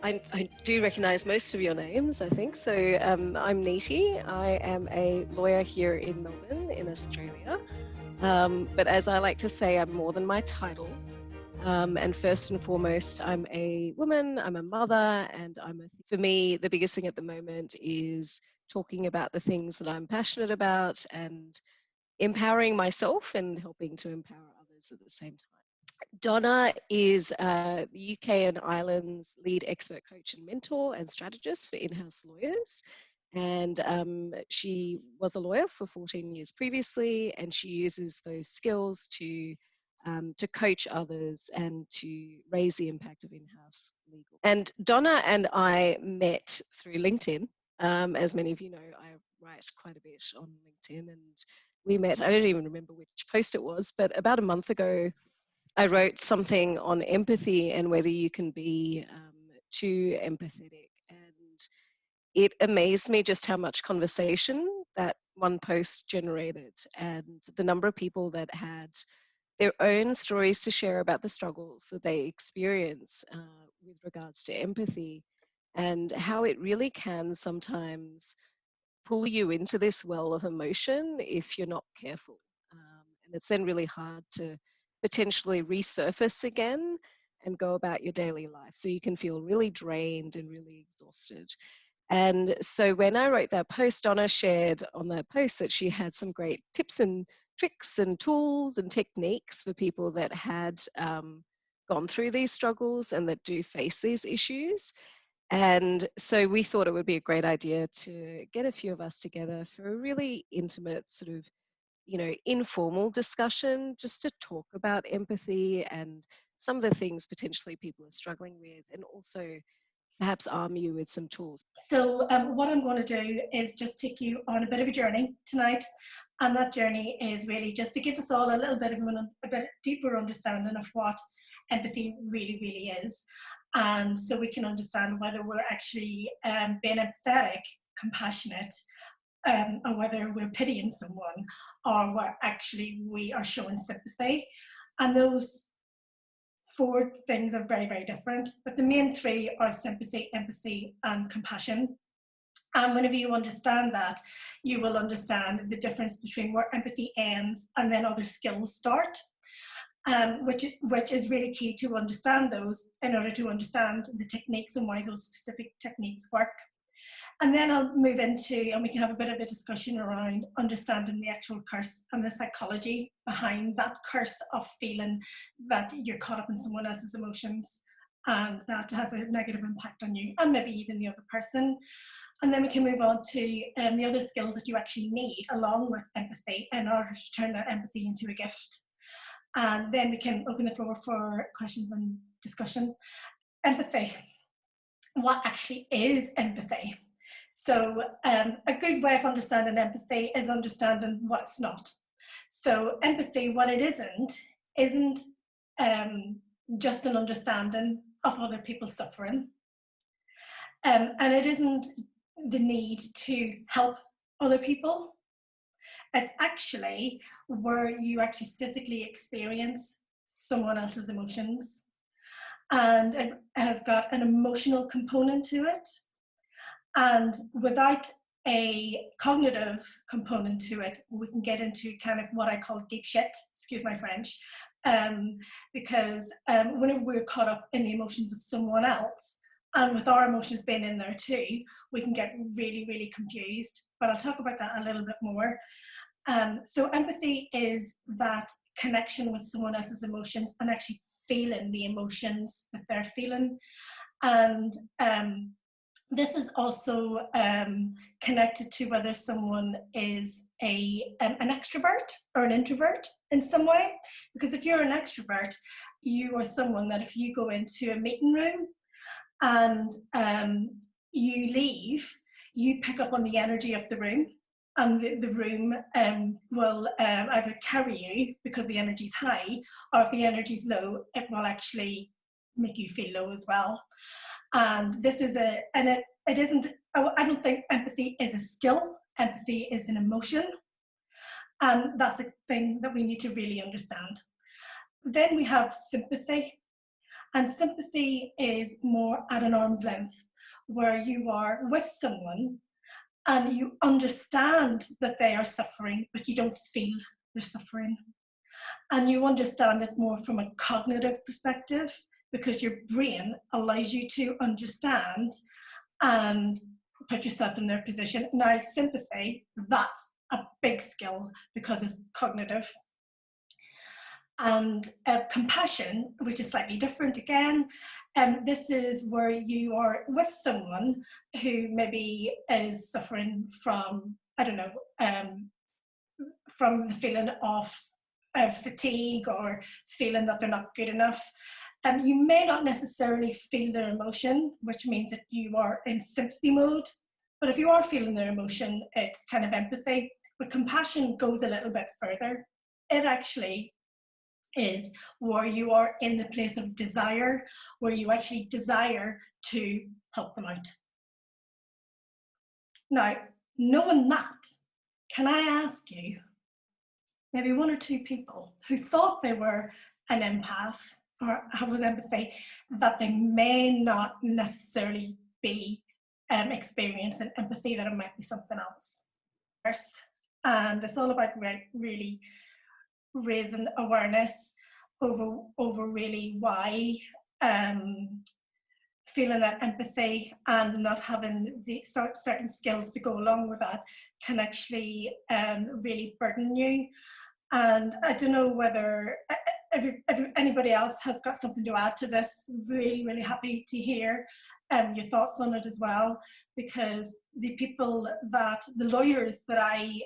I do recognise most of your names, I think. So I'm Niti. I am a lawyer here in Melbourne, in Australia. But as I like to say, I'm more than my title. And first and foremost, I'm a woman, I'm a mother, and for me, the biggest thing at the moment is talking about the things that I'm passionate about and empowering myself and helping to empower others at the same time. Donna is the UK and Ireland's lead expert coach and mentor and strategist for in-house lawyers. And she was a lawyer for 14 years previously, and she uses those skills to coach others and to raise the impact of in-house legal. And Donna and I met through LinkedIn. As many of you know, I write quite a bit on LinkedIn, and we met. I don't even remember which post it was, but about a month ago, I wrote something on empathy and whether you can be too empathetic. And it amazed me just how much conversation that one post generated, and the number of people that had their own stories to share about the struggles that they experience with regards to empathy, and how it really can sometimes pull you into this well of emotion if you're not careful. And it's then really hard to potentially resurface again and go about your daily life. So you can feel really drained and really exhausted. And so when I wrote that post, Donna shared on that post that she had some great tips and tricks and tools and techniques for people that had gone through these struggles and that do face these issues. And so we thought it would be a great idea to get a few of us together for a really intimate sort of, informal discussion, just to talk about empathy and some of the things potentially people are struggling with, and also perhaps arm you with some tools. So what I'm going to do is just take you on a bit of a journey tonight. And that journey is really just to give us all a little bit of a bit deeper understanding of what empathy really, really is. And so we can understand whether we're actually being empathetic, compassionate, or whether we're pitying someone, or we are showing sympathy. And those four things are very, very different, but the main three are sympathy, empathy, and compassion. And whenever you understand that, you will understand the difference between where empathy ends and then other skills start, which is really key to understand those in order to understand the techniques and why those specific techniques work. And then I'll move into, and we can have a bit of a discussion around understanding the actual curse and the psychology behind that curse of feeling that you're caught up in someone else's emotions and that has a negative impact on you and maybe even the other person. And then we can move on to the other skills that you actually need along with empathy in order to turn that empathy into a gift. And then we can open the floor for questions and discussion. Empathy. What actually is empathy? So a good way of understanding empathy is understanding what's not. So empathy, what it isn't just an understanding of other people's suffering. And it isn't the need to help other people. It's actually where you actually physically experience someone else's emotions. And it has got an emotional component to it. And without a cognitive component to it, we can get into kind of what I call deep shit, excuse my French, because whenever we're caught up in the emotions of someone else, and with our emotions being in there too, we can get really, really confused. But I'll talk about that a little bit more. So empathy is that connection with someone else's emotions and actually feeling the emotions that they're feeling. And this is also connected to whether someone is an extrovert or an introvert in some way. Because if you're an extrovert, you are someone that if you go into a meeting room and you leave, you pick up on the energy of the room, and the room will either carry you because the energy's high, or if the energy's low, it will actually make you feel low as well. And this is it isn't, I don't think empathy is a skill. Empathy is an emotion. And that's a thing that we need to really understand. Then we have sympathy. And sympathy is more at an arm's length, where you are with someone and you understand that they are suffering, but you don't feel they're suffering. And you understand it more from a cognitive perspective, because your brain allows you to understand and put yourself in their position. Now, sympathy, that's a big skill because it's cognitive. And compassion, which is slightly different again, this is where you are with someone who maybe is suffering from, I don't know, from the feeling of fatigue or feeling that they're not good enough. You may not necessarily feel their emotion, which means that you are in sympathy mode. But if you are feeling their emotion, it's kind of empathy. But compassion goes a little bit further. It actually is where you are in the place of desire, where you actually desire to help them out. Now, knowing that, can I ask you, maybe one or two people who thought they were an empath or have with empathy, that they may not necessarily be experiencing empathy, that it might be something else? And it's all about really raising awareness over really why feeling that empathy and not having the certain skills to go along with that can actually really burden you. And I don't know whether anybody else has got something to add to this. Really, really happy to hear your thoughts on it as well, because the lawyers that I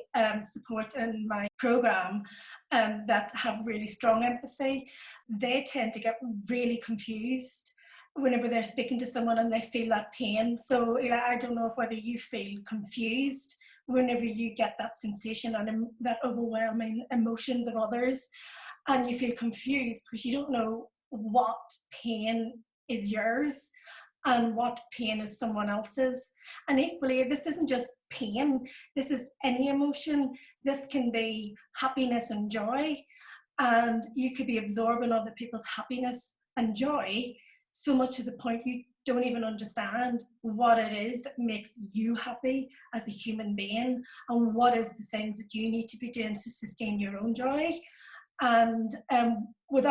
support in my program that have really strong empathy, they tend to get really confused whenever they're speaking to someone and they feel that pain. So I don't know whether you feel confused whenever you get that sensation and that overwhelming emotions of others, and you feel confused because you don't know what pain is yours and what pain is someone else's. And equally, this isn't just pain, this is any emotion. This can be happiness and joy, and you could be absorbing other people's happiness and joy so much to the point you don't even understand what it is that makes you happy as a human being, and what is the things that you need to be doing to sustain your own joy. And with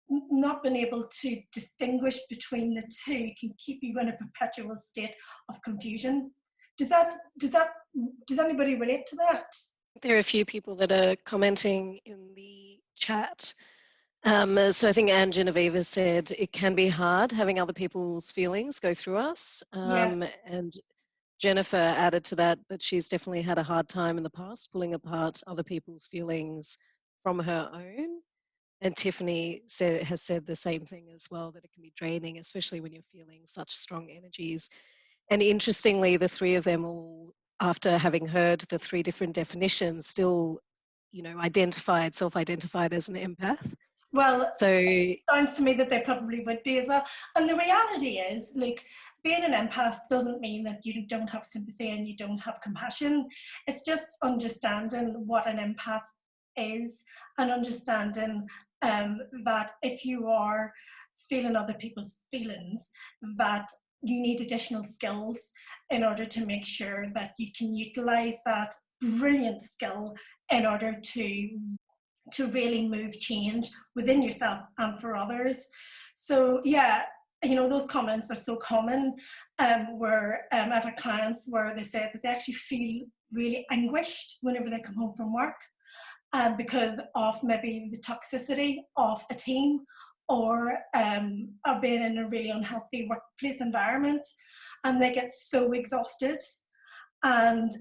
not being able to distinguish between the two can keep you in a perpetual state of confusion. Does anybody relate to that? There are a few people that are commenting in the chat. So I think Anne Genevieve said it can be hard having other people's feelings go through us. Yes. And Jennifer added to that she's definitely had a hard time in the past pulling apart other people's feelings from her own. And Tiffany has said the same thing as well, that it can be draining, especially when you're feeling such strong energies. And interestingly, the three of them all, after having heard the three different definitions, still, self-identified as an empath. Well, so it sounds to me that they probably would be as well. And the reality is, like, being an empath doesn't mean that you don't have sympathy and you don't have compassion. It's just understanding what an empath is, and understanding that if you are feeling other people's feelings, that you need additional skills in order to make sure that you can utilize that brilliant skill in order to really move change within yourself and for others. So yeah, those comments are so common, where I've had clients where they said that they actually feel really anguished whenever they come home from work, because of maybe the toxicity of a team, or of being in a really unhealthy workplace environment, and they get so exhausted, and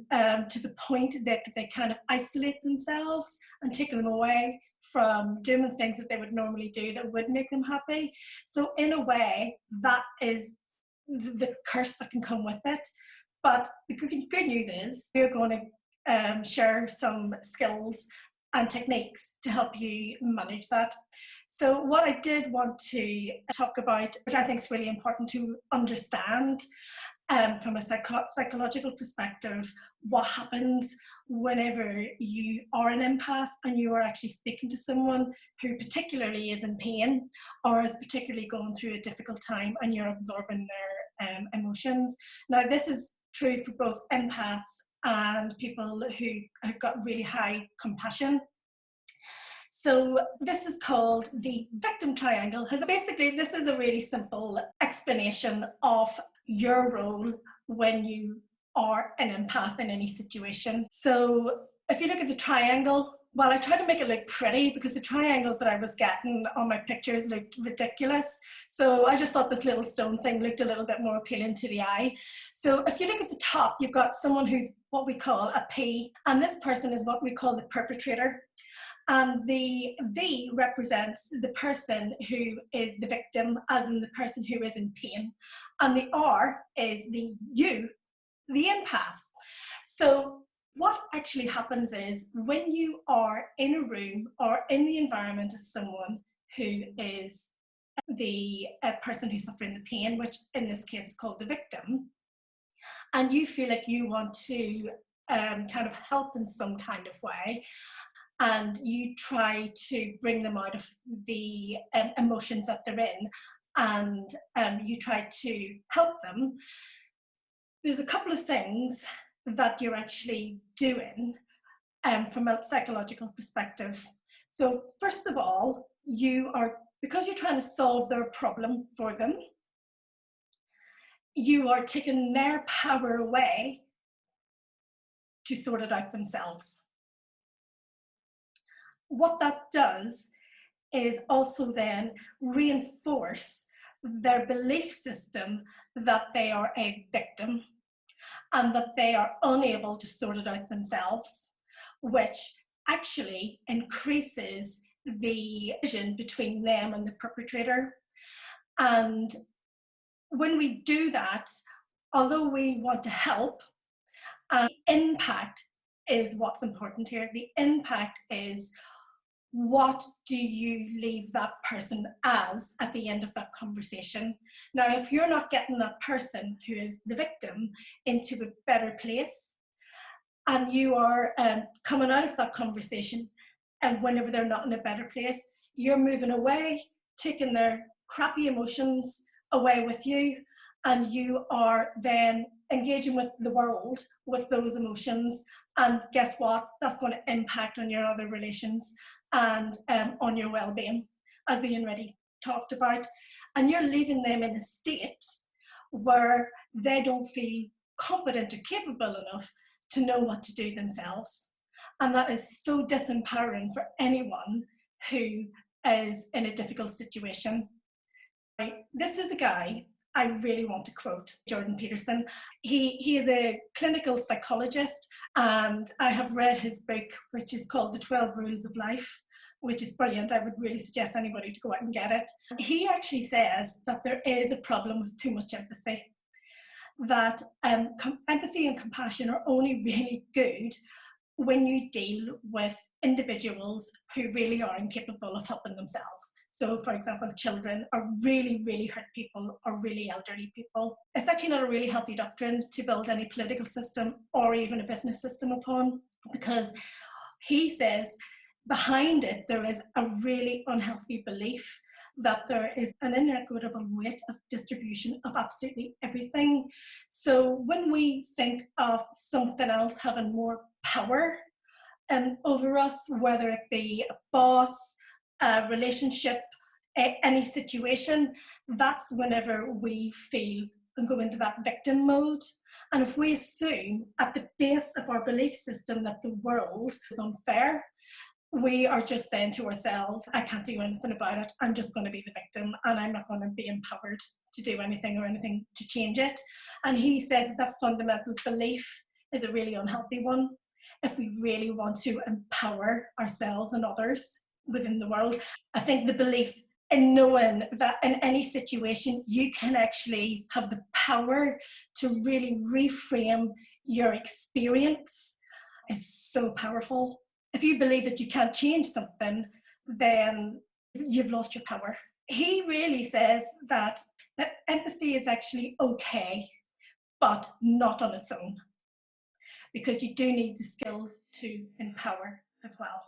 to the point that they kind of isolate themselves and take them away from doing the things that they would normally do that would make them happy. So in a way, that is the curse that can come with it. But the good news is we're going to share some skills and techniques to help you manage that. So what I did want to talk about, which I think is really important to understand, from a psychological perspective, what happens whenever you are an empath and you are actually speaking to someone who particularly is in pain or is particularly going through a difficult time, and you're absorbing their emotions. Now, this is true for both empaths and people who have got really high compassion. So this is called the victim triangle. Basically, this is a really simple explanation of your role when you are an empath in any situation. So if you look at the triangle, well, I try to make it look pretty because the triangles that I was getting on my pictures looked ridiculous. So I just thought this little stone thing looked a little bit more appealing to the eye. So if you look at the top, you've got someone who's what we call a P, and this person is what we call the perpetrator. And the V represents the person who is the victim, as in the person who is in pain. And the R is the you, the empath. So what actually happens is when you are in a room or in the environment of someone who is the person who's suffering the pain, which in this case is called the victim, and you feel like you want to kind of help in some kind of way, and you try to bring them out of the emotions that they're in, and you try to help them, there's a couple of things that you're actually doing from a psychological perspective. So first of all, because you're trying to solve their problem for them, you are taking their power away to sort it out themselves. What that does is also then reinforce their belief system that they are a victim and that they are unable to sort it out themselves, which actually increases the division between them and the perpetrator. And when we do that, although we want to help, the impact is what's important here. The impact is, what do you leave that person as at the end of that conversation? Now, if you're not getting that person who is the victim into a better place, and you are coming out of that conversation, and whenever they're not in a better place, you're moving away, taking their crappy emotions away with you, and you are then engaging with the world with those emotions. And guess what? That's going to impact on your other relations and on your well-being, as we already talked about. And you're leaving them in a state where they don't feel competent or capable enough to know what to do themselves. And that is so disempowering for anyone who is in a difficult situation. This is a guy I really want to quote, Jordan Peterson. He is a clinical psychologist, and I have read his book, which is called The 12 Rules of Life, which is brilliant. I would really suggest anybody to go out and get it. He actually says that there is a problem with too much empathy, that empathy and compassion are only really good when you deal with individuals who really are incapable of helping themselves. So, for example, children, or really, really hurt people, or really elderly people. It's actually not a really healthy doctrine to build any political system or even a business system upon, because he says behind it there is a really unhealthy belief that there is an inequitable weight of distribution of absolutely everything. So when we think of something else having more power over us, whether it be a boss, a relationship, any situation, that's whenever we feel and go into that victim mode. And if we assume at the base of our belief system that the world is unfair, we are just saying to ourselves, I can't do anything about it. I'm just going to be the victim, and I'm not going to be empowered to do anything or anything to change it. And he says that fundamental belief is a really unhealthy one if we really want to empower ourselves and others within the world. I think the belief in knowing that in any situation you can actually have the power to really reframe your experience is so powerful. If you believe that you can't change something, then you've lost your power. He really says that empathy is actually okay, but not on its own, because you do need the skills to empower as well.